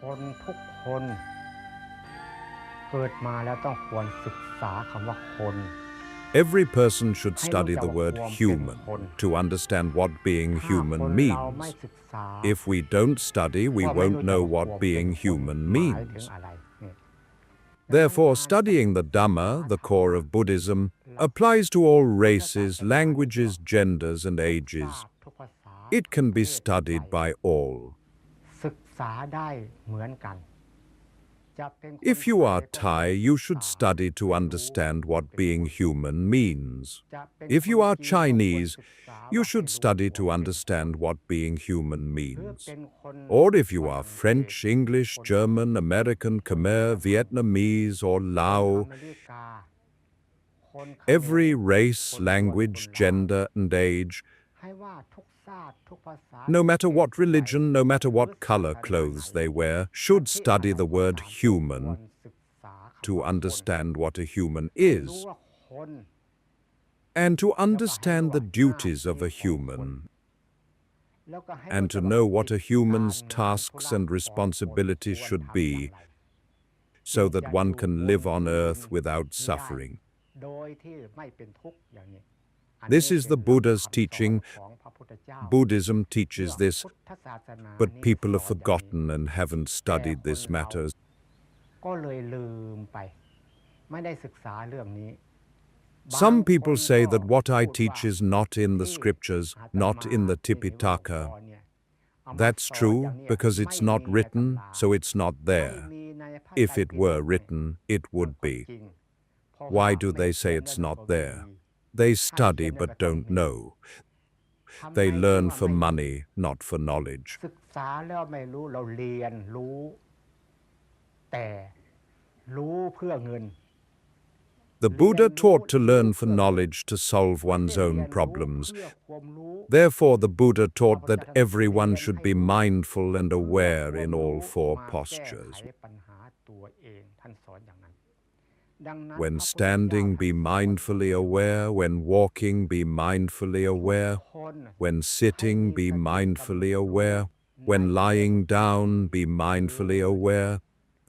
คนทุกคนเกิดมาแล้วต้องควรศึกษาคำว่าคน Every person should ให้รู้ study จัก the ว่า word ความเป็น human คน to understand what being ถ้า human คนเราไม่ means. ศึกษา If we don't study, we ก็ไม่ won't รู้จัก know ว่าความ what เป็น being คน human หมายถึง means. อะไรเนี่ย Therefore, studying the Dhamma, the core of Buddhism, applies to all races, languages, genders, and ทรา ages. บทุกภาษา It can เพ be ศ studied วัย by all. ศึกษาได้เหมือนกันจะเป็นคน If you ไท are ยก็ Thai, ศึ you ก should ษา study to ให้รู้ understand ว่า what เป็น being คน human means. จะเป็น If คน you are จีนก็ควร Chinese, ศึกษา you ว่าให้ should รู้ study ควา to มเป็น คน understand what being human หรือ means. เป็นคน Or if you ฝ are รั่งเศส French, English, คน German, American, คน Khmer, ญี่ปุ่น Vietnamese, or คนอ Lao, เมริกา คนเขมร every คน race, ยวน language, คนลาว gender, and age, ให้ว่าทุกชาติทุกภาษา no ทุก matter เพศ what วัย religion, no ห matter รือ what ศา color สนา clothes ไหน they wear, ลัท should ธิอะ study ไร the ก็ word ตามก็ควร human ศึกษาคำ to ว่าคน understand what a human ให้รู้ is ว่าคน and to แล้วก็ให้รู้ understand ว่า the หน้า duties ที่ of a ของคน human แล้วก็ให้รู้ and จั to กว่า know กิ what จ a กา human's รงานธุ tasks ระ and ของคน responsibilities ควร should ทำอย่าง be ไร so ที่ that จะ one อยู่ can บ live น on พื้น earth without นี้ได้ suffering. โดยที่ไม่เป็นทุกข์อย่างนี้ อัน This นี้ is เป็น the หลัก Buddha's คำสอน teaching. ของพระพุทธเจ้า Buddhism เรื่อง teaches this, พุทธศาสนา but นี้ people ส have อนอย่างนี้ forgotten and haven't แต่ studied คน this เรา matter. ก็เลยลืมไป ไม่ได้ศึกษาเรื่องนี้ บาง Some คน people ก็ say that what พู I ดว่า teach is not in the ที่ scriptures, อาต not มา in the ที่อยู่หลวง Tipitaka. พ่อเนี่ยเอามา That's สอน true อย่างเนี้ย because ไม่ it's มี not ใน written, ตำรา so it's not ไม่ there. มีในพระ If ไตร it ปิฎ were กเนี่ย written, it มัน would ก็ be. จริง เพราะว่า Why do ไม่ they เขี say ยนไว้ it's ใน not พระคัม there? ภีร์ They ถ้าเขีย study นไว้ก็ but ต้อง don't มี know. ทำไม They ที่ learn ว่า for ไม่รู้ money, not for knowledge. ศึกษาแล้วไม่รู้เราเรียนรู้ แต่รู้เพื่อเงิน The เรียน Buddha รู้ taught to รู้ learn for เพื่อเงิน knowledge to solve ไม่ one's ใช่เรี own ยนรู้ problems. เพื่อความรู้ Therefore, the Buddha ข้า taught พเจ้า that ทั้งหลาย everyone เรียน should ให้ be รู้ mindful and เพื่อ aware ความ in รู้ all four มาแก้ไข postures. ปัญหาตัวเองท่านสอนอย่างนั้น ดังนั้น When พระพุทธเจ้า standing, ท่าน be สอน mindfully aware. When walking, be mindfully ทุก aware. คน When ให้ sitting, มี be สติกำหนด mindfully รู้ aware. ใน When เรื่อง lying ที่ down, be เดิ mindfully น aware.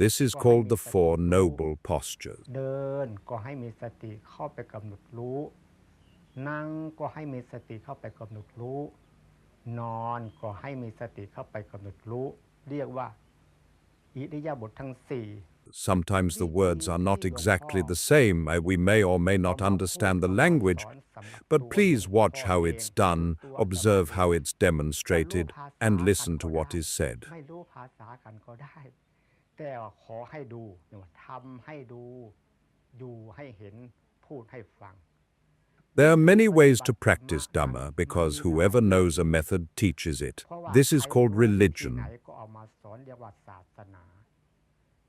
This is ก็ให้ called มี the สติ Four รู้ Noble Postures. เดินก็ให้มีสติเข้าไปกำหนดรู้ นั่งก็ให้มีสติเข้าไปกำหนดรู้ นอนก็ให้มีสติเข้าไปกำหนดรู้ เรียกว่าอิริยาบถทั้งสี่ Sometimes วิ the ธี words are ที่ not หลวงพ่อ exactly the same. We may or may เอา not มาพูด understand the เอามา language, สอนสำหรับ but ตัวหลวง please พ่อ watch how เอง it's รู้ done, ตัวอาตมา observe เอ how ง it's จะรู้ demonstrated, ภาษา and กัน listen ก็ to ได้ what is said. ไม่รู้ภาษากันก็ได้ แต่ว่าขอให้ดูเนี่ยว่าทำให้ดู อยู่ให้เห็น พูดให้ฟัง There วิ are ธี many ปฏิ ways บั to ติธรรมะ practice นั้น Dhamma มัน because มีหลาย whoever วิ knows ธี a method teaches it. เพราะว่า This ใคร is called รู้วิธีไหน religion. ก็เอามาสอนเรียกว่าศาสนา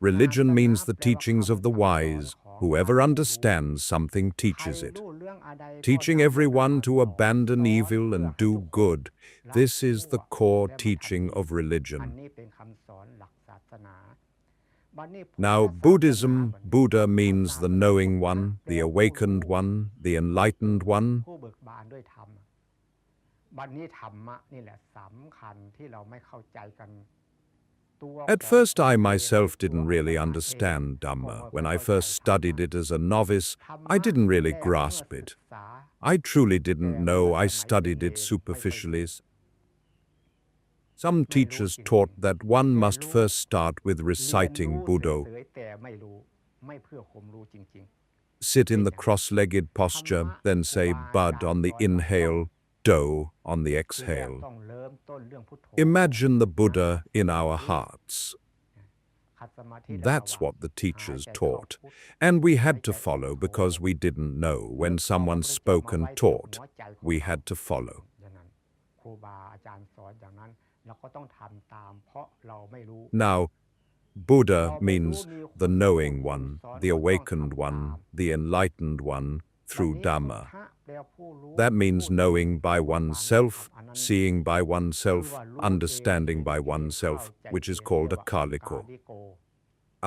Religion ศาสนา means the แปลว่า teachings of คำ the สั่งสอน wise. ของ Whoever ผู้รู้ understands something ใคร teaches it. รู้เรื่องอะไรก็ Teaching นำเรื่องนั้น everyone มา to สอน abandon สอน evil เพื่อ and ให้ทุก do คน good. ละ This is ชั่ the ว core และมาทำ teaching ดี of อัน religion. นี้เป็นคำสอนหลักศาสนา บัดนี้พุทธ Now, ศาสนา Buddhism, บัดนี้ Buddha พุทธ means ศา the สนา knowing พุทธะ one, แปล the ผู้รู้ awakened one, the enlightened one. ผู้เบิกบานด้วยธรรม บัดนี้ธรรมะนี่แหละสำคัญที่เราไม่เข้าใจกัน ตัว At ของ first, ต I นเอง myself ตัว didn't อาต really มาเอง understand ก็ Dhamma. ไม่ค่อ When ย I เข้าใจ first ธรร studied มะ it as a novice, ธรร I มะ didn't really แต่เมื่อ grasp ศึ it. กษา I truly แต่ didn't เมื่อ know. ส I มัยเป็น studied เน it รไม่เคยรู้ superficially. Some ไม่รู้ teachers จริ taught ง that one ๆ แต่ must รู้ first start with เรียน reciting รู้ Buddha, เฉยๆแต่ไม่รู้ ไม่เพื่อความรู้จริง sit ๆ เป็ in น the อย่างนั้น cross-legged ธรร posture, มะ then ครู say บาอา bud จาร on ย์ the สอนว่าต้อง inhale, do on the ทีแรก exhale. ต้องเริ่มต้นเรื่องพุทโธ Imagine the นั่ง Buddha ส in มา our ธิ hearts. ขัดสมาธิแล้วระ That's วัง what the หาย teachers ใจเข้า taught, พุท and we หาย had ใจ to ออก follow โธ because we didn't know. นึ When กเอาพระ someone พุทธเจ้า spoke มา and ไว้ที่ taught, หัวใจของ we เรา had to follow. อย่างนั้นครูบาอาจารย์สอนอย่างนั้นเราก็ต้องทำตามเพราะเราไม่รู้ Now, เรา Buddha ไม่รู้ means มีค the นพูด knowing คน one, สอน the เราต้อง awakened ทำตาม one, the enlightened one บัด through นี้พุท Dhamma. ธะแปลผู้รู้ That ผู้ means รู้ knowing ผู้ by เบิกบานด้วยธรรม oneself, อันนั้น seeing by ชื่อ oneself, ว่ารู้เอง understanding เห็น by เองเข้า oneself, ใจ which เอ is งเรีย called กว่าอากา akaliko. ลิโก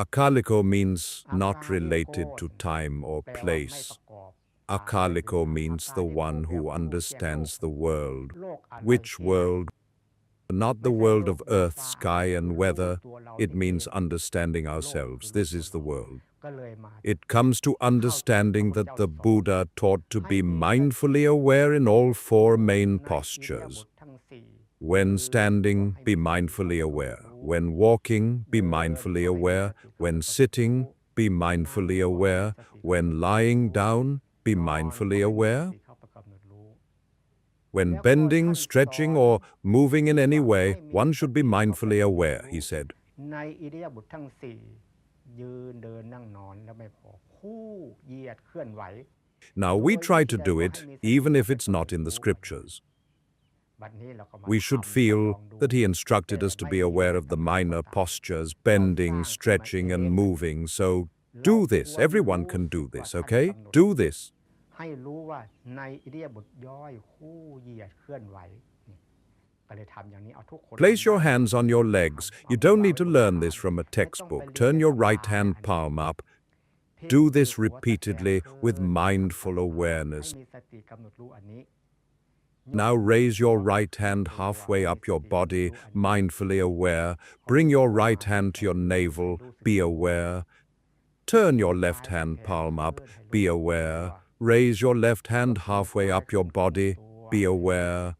Akaliko means อา not กาลิโก related to time or แปลว่าไม่ place. ประกอบกายและเว Akaliko ลา อา means กา the ลิโก one แปล who ผู้รู้แจ้งโลก understands the world. โลกอะไร Which ที่ world? not the world of earth, sky, and weather. It means understanding ourselves. This is the world. It comes to understanding that the Buddha taught to be mindfully aware in all four main postures. When standing, be mindfully aware. When walking, be mindfully aware. When sitting, be mindfully aware. When lying down, be mindfully aware. When bending, stretching, or moving in any way, one should be mindfully aware, he said. ในอิริยาบถทั้งสี่ยืนเดินนั่งนอนแล้วไม่พอคู่เหยียดเคลื่อนไหว Now we try to do it, even if it's not in the scriptures. We should feel that he instructed us to be aware of the minor postures, bending, stretching, and moving. So do this. Everyone can do this, okay? Do this. ให้รู้ว่าในอิริยาบถย่อยคู่เหยียดเคลื่อนไหว Place your hands on your legs. You don't need to learn this from a textbook. Turn your right hand palm up. Do this repeatedly with mindful awareness. Now raise your right hand halfway up your body, mindfully aware. Bring your right hand to your navel, be aware. Turn your left hand palm up, be aware. Raise your left hand halfway up your body, be aware.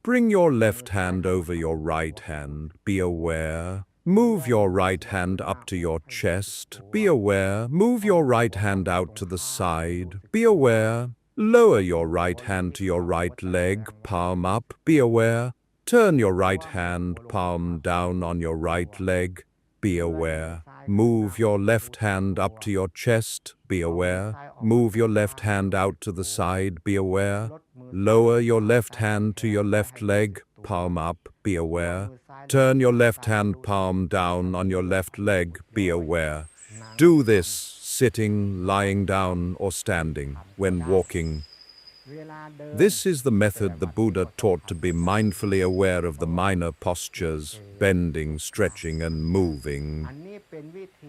Bring your left hand over your right hand, be aware. Move your right hand up to your chest, be aware. Move your right hand out to the side, be aware. Lower your right hand to your right leg, palm up, be aware. Turn your right hand, palm down on your right leg, be aware. Move your left hand up to your chest, be aware. Move your left hand out to the side, be aware. Lower your left hand to your left leg, palm up, be aware. Turn your left hand palm down on your left leg, be aware. Do this sitting, lying down, or standing, when walking. This is the method the Buddha taught to be mindfully aware of the minor postures, bending, stretching, and moving.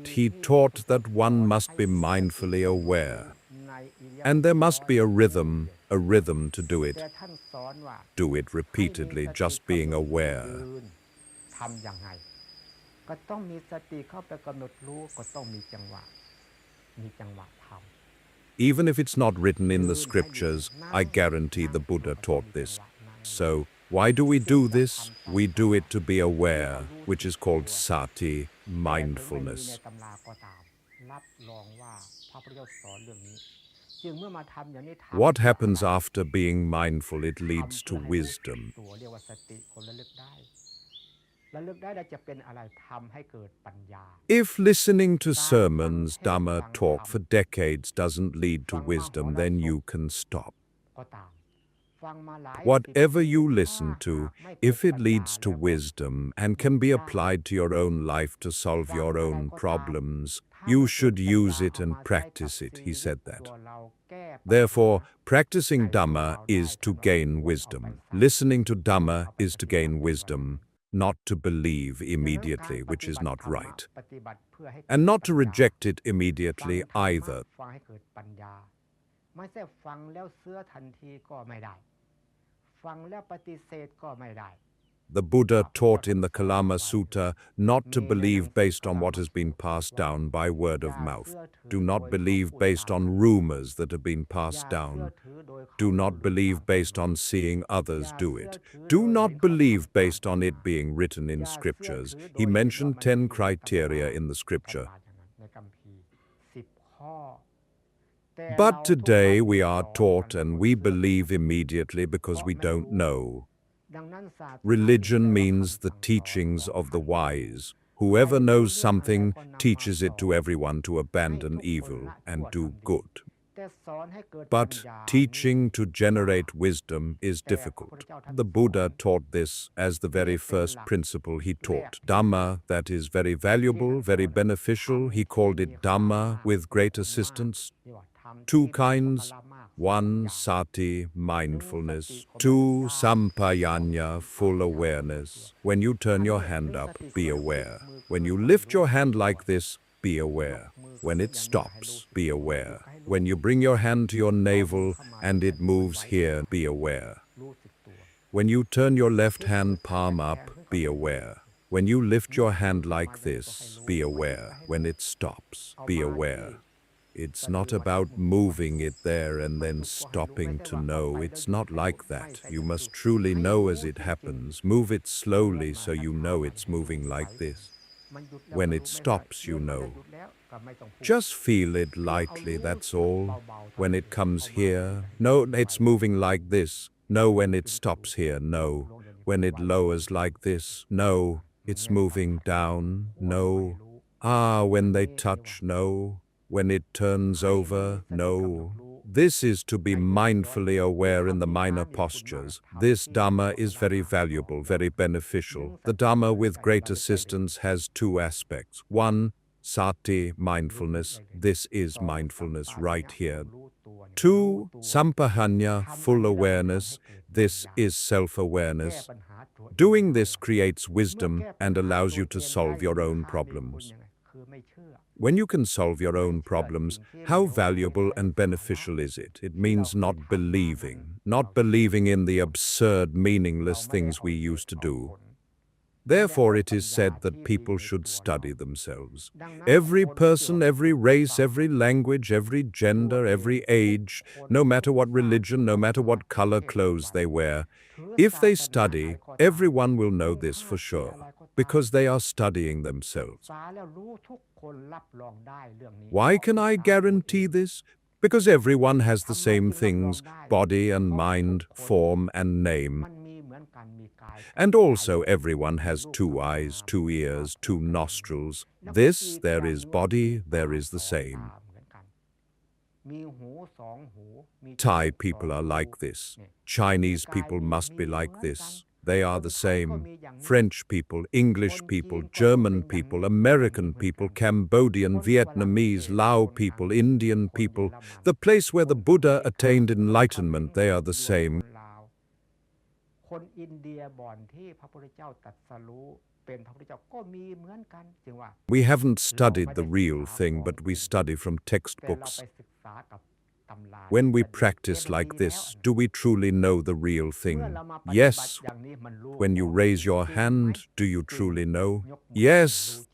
He taught that one must be mindfully aware, and there must be a rhythm to do it. Do it repeatedly, just being aware. Even if it's not written in the scriptures, I guarantee the Buddha taught this. So, why do we do this? We do it to be aware, which is called sati, mindfulness. What happens after being mindful? It leads to wisdom. If listening to sermons, Dhamma talk for decades doesn't lead to wisdom, then you can stop. Whatever you listen to, if it leads to wisdom and can be applied to your own life to solve your own problems, you should use it and practice it, he said that. Therefore, practicing Dhamma is to gain wisdom. Listening to Dhamma is to gain wisdom, not to believe immediately, which is not right, and not to reject it immediately either. The Buddha taught in the Kalama Sutta not to believe based on what has been passed down by word of mouth. Do not believe based on rumors that have been passed down. Do not believe based on seeing others do it. Do not believe based on it being written in scriptures. He mentioned 10 criteria in the scripture. But today we are taught and we believe immediately because we don't know. Religion means the teachings of the wise. Whoever knows something teaches it to everyone to abandon evil and do good. But teaching to generate wisdom is difficult. The Buddha taught this as the very first principle he taught. Dhamma, that is very valuable, very beneficial. He called it Dhamma with great assistance. 2 kinds. 1, sati, mindfulness. 2, sampayanya, full awareness. When you turn your hand up, be aware. When you lift your hand like this, be aware. When it stops, be aware. When you bring your hand to your navel and it moves here, be aware. When you turn your left hand palm up, be aware. When you lift your hand like this, be aware. When it stops, be aware. It's not about moving it there and then stopping to know. It's not like that. You must truly know as it happens. Move it slowly so you know it's moving like this. When it stops, you know. Just feel it lightly, that's all. When it comes here, no, it's moving like this. No, when it stops here, no. When it lowers like this, no. It's moving down, no. Ah, when they touch, no. When it turns over, no. This is to be mindfully aware in the minor postures. This Dhamma is very valuable, very beneficial. The Dhamma with great assistance has two aspects. One, sati, mindfulness. This is mindfulness right here. Two, sampahanya, full awareness. This is self-awareness. Doing this creates wisdom and allows you to solve your own problems. When you can solve your own problems, how valuable and beneficial is it? It means not believing in the absurd, meaningless things we used to do. Therefore, it is said that people should study themselves. Every person, every race, every language, every gender, every age, no matter what religion, no matter what color clothes they wear, if they study, everyone will know this for sure, because they are studying themselves. Why can I guarantee this? Because everyone has the same things, body and mind, form and name. And also everyone has 2 eyes, 2 ears, 2 nostrils. This, there is body, there is the same. Thai people are like this. Chinese people must be like this. They are the same. French people, English people, German people, American people, Cambodian, Vietnamese, Lao people, Indian people. The place where the Buddha attained enlightenment, they are the same. We haven't studied the real thing, but we study from textbooks. When we practice like this, do we truly know the real thing? Yes. When you raise your hand, do you truly know? Yes.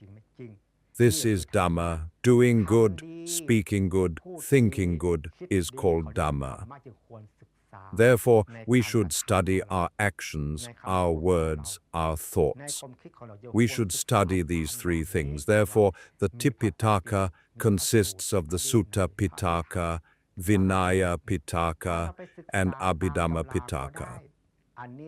This is Dhamma. Doing good, speaking good, thinking good is called Dhamma. Therefore, we should study our actions, our words, our thoughts. We should study these 3 things. Therefore, the Tipitaka consists of the Sutta Pitaka, Vinaya Pitaka, and Abhidhamma Pitaka.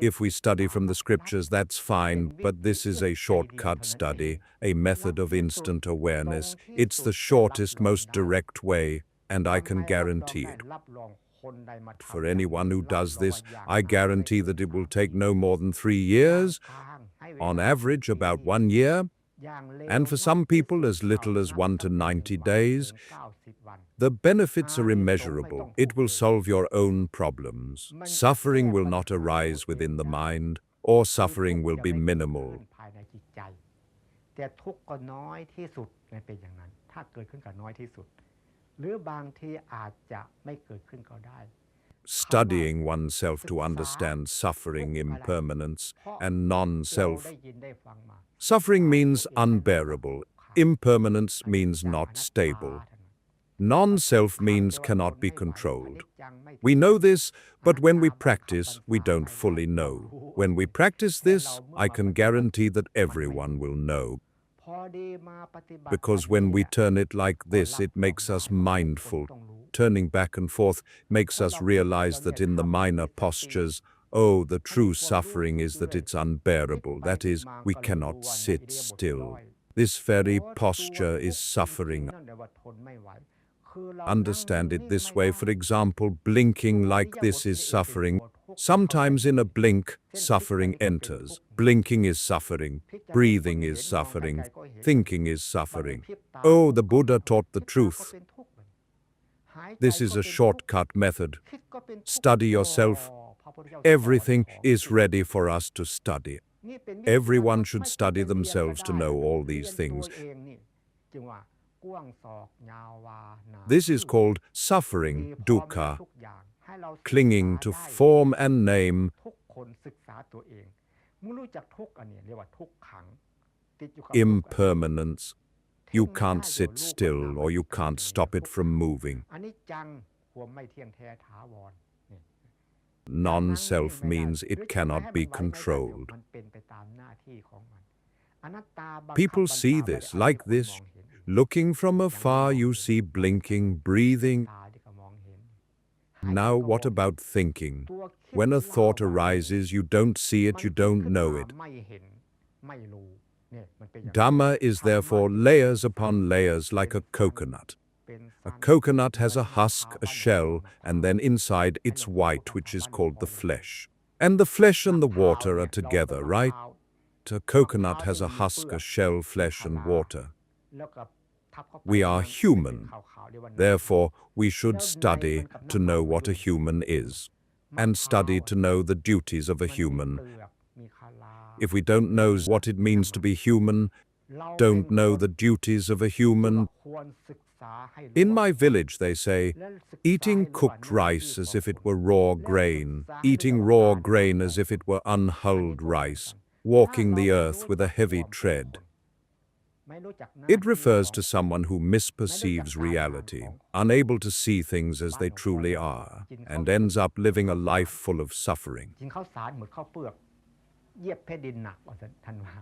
If we study from the scriptures, that's fine, but this is a shortcut study, a method of instant awareness. It's the shortest, most direct way, and I can guarantee it. For anyone who does this, I guarantee that it will take no more than 3 years, on average about 1 year, and for some people as little as 1 to 90 days. The benefits are immeasurable. It will solve your own problems. Suffering will not arise within the mind, or suffering will be minimal. Studying oneself to understand suffering, impermanence, and non-self. Suffering means unbearable. Impermanence means not stable. Non-self means cannot be controlled. We know this, but when we practice, we don't fully know. When we practice this, I can guarantee that everyone will know. Because when we turn it like this, it makes us mindful. Turning back and forth makes us realize that in the minor postures, oh, the true suffering is that it's unbearable. That is, we cannot sit still. This very posture is suffering. Understand it this way. For example, blinking like this is suffering. Sometimes in a blink, suffering enters. Blinking is suffering. Breathing is suffering. Thinking is suffering. Oh, the Buddha taught the truth. This is a shortcut method. Study yourself. Everything is ready for us to study. Everyone should study themselves to know all these things. This is called suffering, dukkha, clinging to form and name. คนศึกษาตัวเองเมื่อรู้จักทุกข์อันนี้เรียกว่าทุกขังติดอยู่กับทุกข์อันนี้ Impermanence. You can't sit still or you can't stop it from moving. อันนี้จังความไม่เที่ยงแท้ถาวร Non-self means it cannot be controlled. มันเป็นไปตามหน้าที่ของมันอนัตตาบังคับ People see this like this. Looking from afar, you see blinking, breathing. ตาที่ก็มองเห็น Now, what about thinking? When a thought arises, you don't see it, you don't know it. ไม่เห็นไม่รู้เนี่ยมันเป็นอย่าง Dhamma is therefore layers upon layers like a coconut. A coconut has a husk, a shell, and then inside it's white, which is called the flesh. And the flesh and the water are together, right? A coconut has a husk, a shell, flesh, and water. We are human. Therefore, we should study to know what a human is, and study to know the duties of a human. If we don't know what it means to be human, don't know the duties of a human. In my village, they say, eating cooked rice as if it were raw grain, eating raw grain as if it were unhulled rice, walking the earth with a heavy tread. It refers to someone who misperceives reality, unable to see things as they truly are, and ends up living a life full of suffering. กินข้าวสารเหมือนข้าวเปลือกเหยียบแผ่นดินหนักว่าท่านว่า